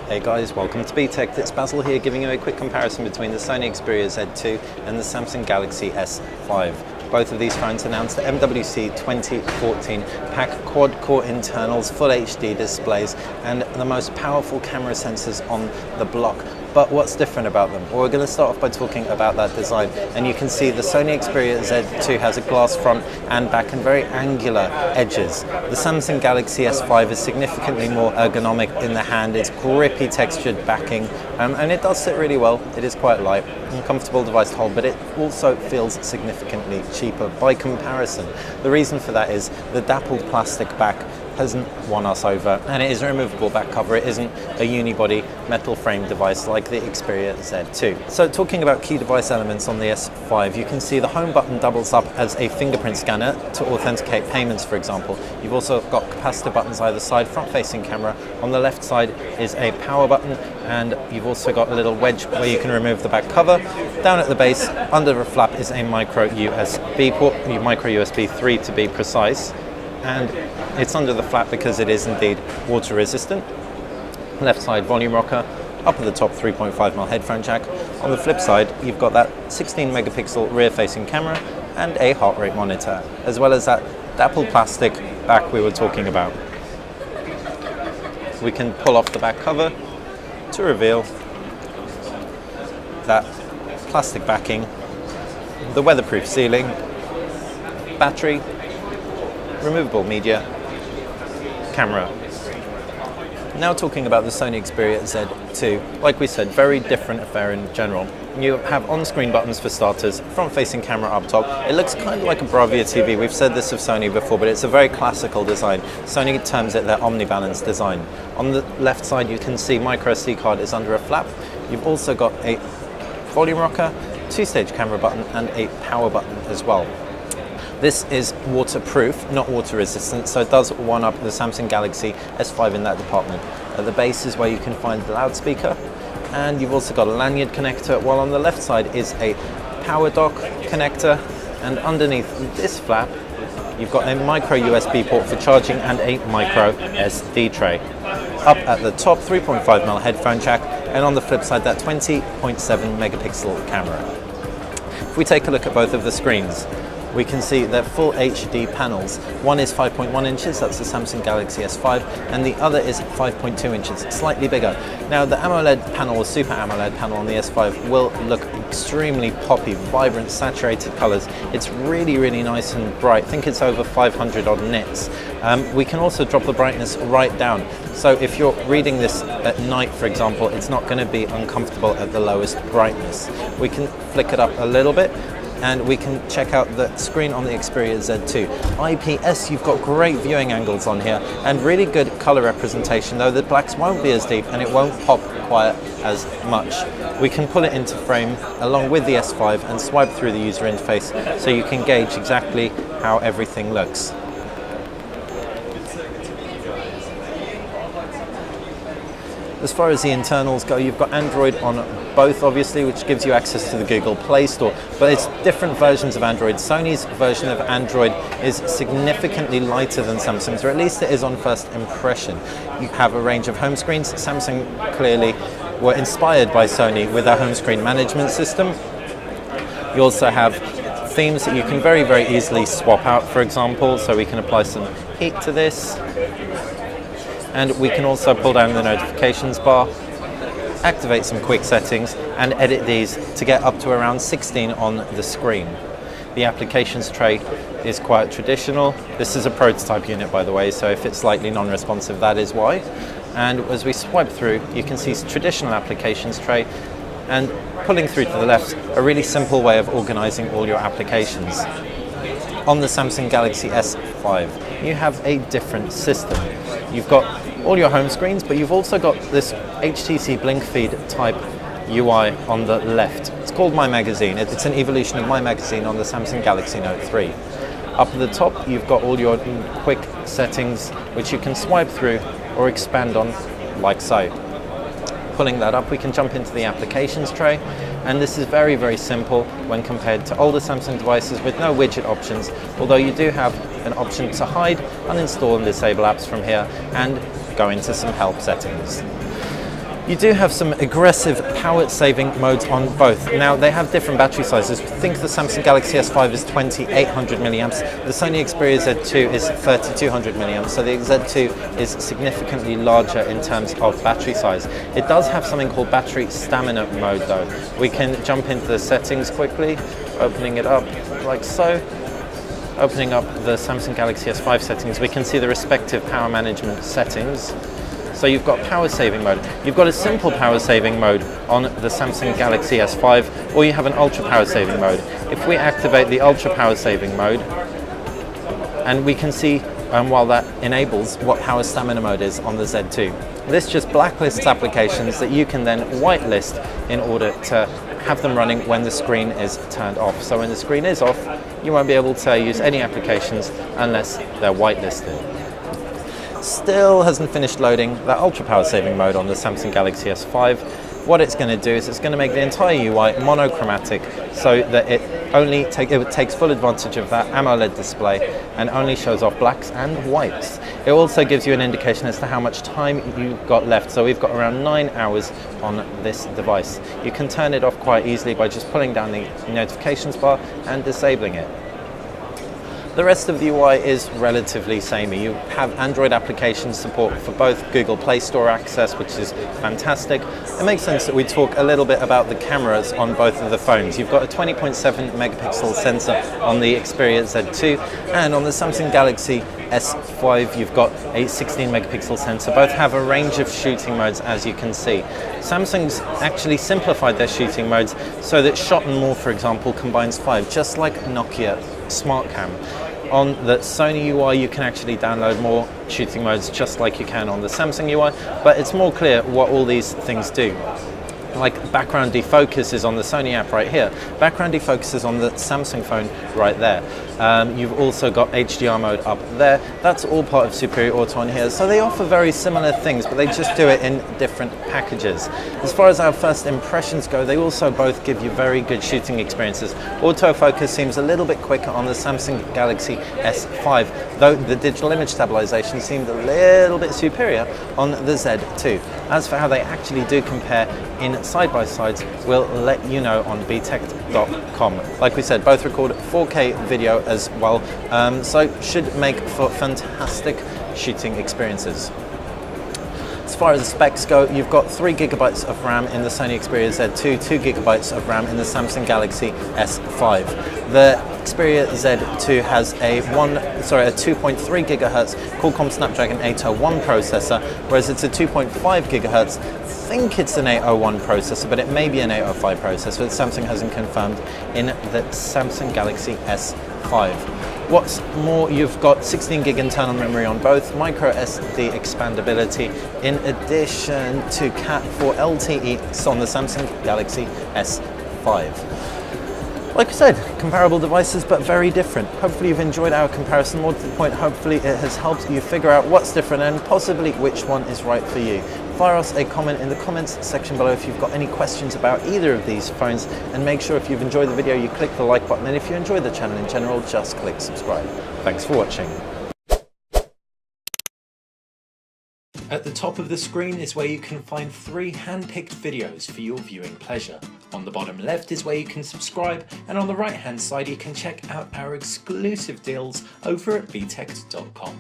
Hey guys, welcome to BTech. It's Basil here giving you a quick comparison between the Sony Xperia Z2 and the Samsung Galaxy S5. Both of these phones announced the MWC 2014 pack quad-core internals, full HD displays and the most powerful camera sensors on the block. But what's different about them? Well, we're going to start off by talking about that design, and you can see the Sony Xperia Z2 has a glass front and back and very angular edges. The Samsung Galaxy S5 is significantly more ergonomic in the hand. It's grippy textured backing and it does sit really well. It is quite light and comfortable device to hold, but it also feels significantly cheaper by comparison. The reason for that is the dappled plastic back hasn't won us over, and it is a removable back cover. It isn't a unibody metal frame device like the Xperia Z2. So talking about key device elements on the S5, you can see the home button doubles up as a fingerprint scanner to authenticate payments, for example. You've also got capacitor buttons either side, front-facing camera. On the left side is a power button, and you've also got a little wedge where you can remove the back cover. Down at the base, under the flap, is a micro USB port, micro USB 3 to be precise. And it's under the flap because it is indeed water resistant. Left side volume rocker, up at the top 3.5mm headphone jack. On the flip side, you've got that 16 megapixel rear facing camera and a heart rate monitor, as well as that dappled plastic back we were talking about. We can pull off the back cover to reveal that plastic backing, the weatherproof sealing, battery, removable media, camera. Now talking about the Sony Xperia Z2, like we said, very different affair in general. You have on-screen buttons for starters, front-facing camera up top. It looks kind of like a Bravia TV. We've said this of Sony before, but it's a very classical design. Sony terms it their omnibalance design. On the left side, you can see micro SD card is under a flap. You've also got a volume rocker, two-stage camera button, and a power button as well. This is waterproof, not water resistant, so it does one-up the Samsung Galaxy S5 in that department. At the base is where you can find the loudspeaker, and you've also got a lanyard connector, while on the left side is a power dock connector, and underneath this flap you've got a micro USB port for charging and a micro SD tray. Up at the top, 3.5mm headphone jack, and on the flip side that 20.7 megapixel camera. If we take a look at both of the screens, we can see they're full HD panels. One is 5.1 inches, that's the Samsung Galaxy S5, and the other is 5.2 inches, slightly bigger. Now the AMOLED panel, or Super AMOLED panel on the S5 will look extremely poppy, vibrant, saturated colors. It's really, really nice and bright. I think it's over 500 odd nits. We can also drop the brightness right down. So if you're reading this at night, for example, it's not going to be uncomfortable at the lowest brightness. We can flick it up a little bit, and we can check out the screen on the Xperia Z2. IPS, you've got great viewing angles on here and really good color representation, though the blacks won't be as deep and it won't pop quite as much. We can pull it into frame along with the S5 and swipe through the user interface so you can gauge exactly how everything looks. As far as the internals go, you've got Android on both, obviously, which gives you access to the Google Play Store, but it's different versions of Android. Sony's version of Android is significantly lighter than Samsung's, or at least it is on first impression. You have a range of home screens. Samsung clearly were inspired by Sony with their home screen management system. You also have themes that you can very, very easily swap out, for example, so we can apply some heat to this. And we can also pull down the notifications bar, activate some quick settings, and edit these to get up to around 16 on the screen. The applications tray is quite traditional. This is a prototype unit, by the way, so if it's slightly non-responsive, that is why. And as we swipe through, you can see traditional applications tray, and pulling through to the left, a really simple way of organizing all your applications. On the Samsung Galaxy S5, you have a different system. You've got all your home screens, but you've also got this HTC Blink Feed type UI on the left. It's called My Magazine. It's an evolution of My Magazine on the Samsung Galaxy Note 3. Up at the top, you've got all your quick settings, which you can swipe through or expand on, like so. Pulling that up, we can jump into the applications tray, and this is very, very simple when compared to older Samsung devices with no widget options, although you do have an option to hide, uninstall and disable apps from here, and go into some help settings. You do have some aggressive power-saving modes on both. Now, they have different battery sizes. Think the Samsung Galaxy S5 is 2800 milliamps. The Sony Xperia Z2 is 3200 milliamps. So the Z2 is significantly larger in terms of battery size. It does have something called battery stamina mode, though. We can jump into the settings quickly, opening it up like so. Opening up the Samsung Galaxy S5 settings, we can see the respective power management settings. So you've got power saving mode. You've got a simple power saving mode on the Samsung Galaxy S5, or you have an ultra power saving mode. If we activate the ultra power saving mode, and we can see while that enables what power stamina mode is on the Z2. This just blacklists applications that you can then whitelist in order to have them running when the screen is turned off. So when the screen is off, you won't be able to use any applications unless they're whitelisted. Still hasn't finished loading that ultra power saving mode on the Samsung Galaxy S5. What it's going to do is it's going to make the entire UI monochromatic so that it takes full advantage of that AMOLED display and only shows off blacks and whites. It also gives you an indication as to how much time you've got left. So we've got around 9 hours on this device. You can turn it off quite easily by just pulling down the notifications bar and disabling it. The rest of the UI is relatively samey. You have Android application support for both Google Play Store access, which is fantastic. It makes sense that we talk a little bit about the cameras on both of the phones. You've got a 20.7 megapixel sensor on the Xperia Z2, and on the Samsung Galaxy S5 you've got a 16 megapixel sensor. Both have a range of shooting modes, as you can see. Samsung's actually simplified their shooting modes so that Shot and More, for example, combines 5, just like Nokia SmartCam. On the Sony UI you can actually download more shooting modes just like you can on the Samsung UI, but it's more clear what all these things do. Like background defocus is on the Sony app right here. Background defocus is on the Samsung phone right there. You've also got HDR mode up there. That's all part of Superior Auto on here. So they offer very similar things, but they just do it in different packages. As far as our first impressions go, they also both give you very good shooting experiences. Autofocus seems a little bit quicker on the Samsung Galaxy S5, though the digital image stabilization seemed a little bit superior on the Z2. As for how they actually do compare in side-by-sides, we'll let you know on btech.com. Like we said, both record 4K video as well, so should make for fantastic shooting experiences. As far as the specs go, you've got 3 gigabytes of RAM in the Sony Xperia Z2, 2 gigabytes of RAM in the Samsung Galaxy S5. The Xperia Z2 has a 2.3 gigahertz Qualcomm Snapdragon 801 processor, whereas it's a 2.5 gigahertz. I think it's an 801 processor, but it may be an 805 processor that Samsung hasn't confirmed in the Samsung Galaxy S5. What's more, you've got 16 gig internal memory on both, micro SD expandability, in addition to Cat 4 LTE on the Samsung Galaxy S5. Like I said, comparable devices but very different. Hopefully you've enjoyed our comparison. More to the point, hopefully it has helped you figure out what's different and possibly which one is right for you. Fire us a comment in the comments section below if you've got any questions about either of these phones, and make sure if you've enjoyed the video you click the like button, and if you enjoy the channel in general, just click subscribe. Thanks for watching. At the top of the screen is where you can find 3 hand-picked videos for your viewing pleasure. On the bottom left is where you can subscribe, and on the right hand side you can check out our exclusive deals over at btech.com.